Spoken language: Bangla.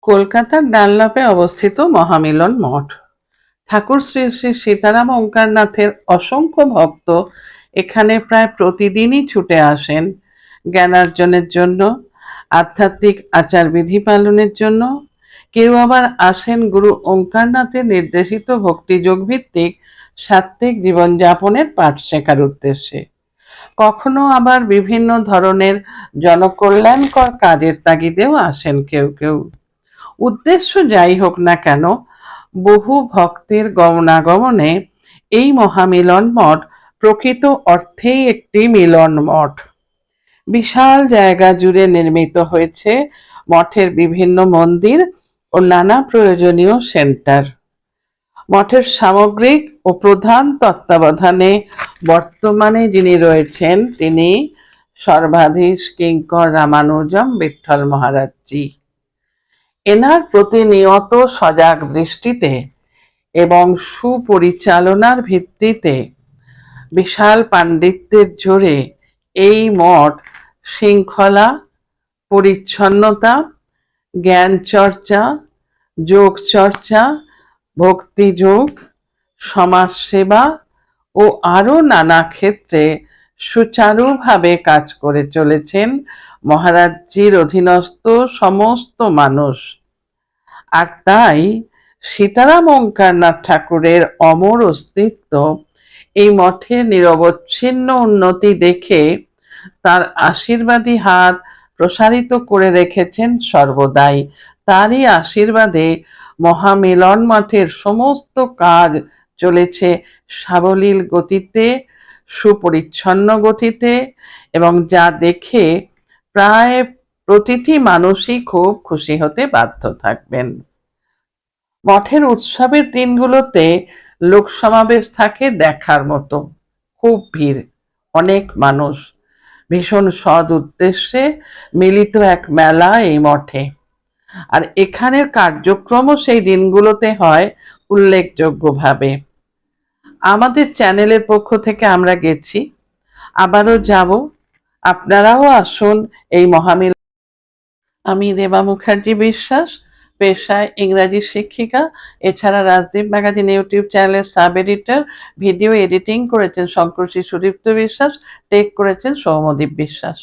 কলকাতার ডানলপে অবস্থিত মহামিলন মঠ। ঠাকুর শ্রী শ্রী সীতারাম ওঙ্কারনাথের অসংখ্য ভক্ত এখানে প্রায় প্রতিদিনই ছুটে আসেন জ্ঞানার্জনের জন্য, আধ্যাত্মিক আচার-বিধি পালনের জন্য। কেউ আবার আসেন গুরু ওঙ্কারনাথের নির্দেশিত ভক্তিযোগ ভিত্তিক সাত্ত্বিক জীবনযাপনের পাঠ শেখার উদ্দেশ্যে। কখনো আবার বিভিন্ন ধরনের জনকল্যাণকর কাজের তাগিদেও আসেন কেউ কেউ। উদ্দেশ্য যাই হোক না কেন, বহু ভক্তের গমনাগমনে এই মহামিলন মঠ প্রকৃত অর্থেই একটি মিলন মঠ। বিশাল জায়গা জুড়ে নির্মিত হয়েছে মঠের বিভিন্ন মন্দির ও নানা প্রয়োজনীয় সেন্টার। মঠের সামগ্রিক ও প্রধান তত্ত্বাবধানে বর্তমানে যিনি রয়েছেন তিনি সর্বাধীশ কিঙ্কর রামানুজম বিঠ্ঠল মহারাজজি। এনার প্রতিনিয়ত সজাগ দৃষ্টিতে এবং সুপরিচালনার ভিত্তিতে বিশাল পাণ্ডিত্যের জোরে এই মঠ শৃঙ্খলা, পরিচ্ছন্নতা, জ্ঞান চর্চা, যোগ চর্চা, ভক্তিযোগ, সমাজসেবা ও আরো নানা ক্ষেত্রে সুচারুভাবে কাজ করে চলেছেন মহারাজজির অধীনস্থ সমস্ত মানুষ। আর তাই সীতারাম ওঙ্কারনাথ ঠাকুরের অমর অস্তিত্ব এই মঠের নিরবচ্ছিন্ন উন্নতি দেখে তার আশীর্বাদী হাত প্রসারিত করে রেখেছেন সর্বদাই। তারই আশীর্বাদে মহামিলন মঠের সমস্ত কাজ চলেছে সাবলীল গতিতে, সুপরিচ্ছন্ন গতিতে, এবং যা দেখে প্রায় প্রতিটি মানুষই খুব খুশি হতে বাধ্য থাকবেন। মঠের উৎসবের দিনগুলোতে লোক সমাবেশ থাকে দেখার মতো, খুব ভিড়, অনেক মানুষ, ভীষণ সৎ উদ্দেশ্যে মিলিত এক মেলা এই মঠে। আর এখানের কার্যক্রমও সেই দিনগুলোতে হয় উল্লেখযোগ্যভাবে। আমাদের চ্যানেলের পক্ষ থেকে আমরা গেছি, আবারও যাব, আপনারাও আসুন এই মহামিলন। আমি দেবা মুখার্জি বিশ্বাস, পেশায় ইংরাজি শিক্ষিকা। এছাড়া রাজদীপ ম্যাগাজিন ইউটিউব চ্যানেলের সাব এডিটর। ভিডিও এডিটিং করেছেন শঙ্করশ্রী সুদীপ্ত বিশ্বাস, টেক করেছেন সৌম্যদীপ বিশ্বাস।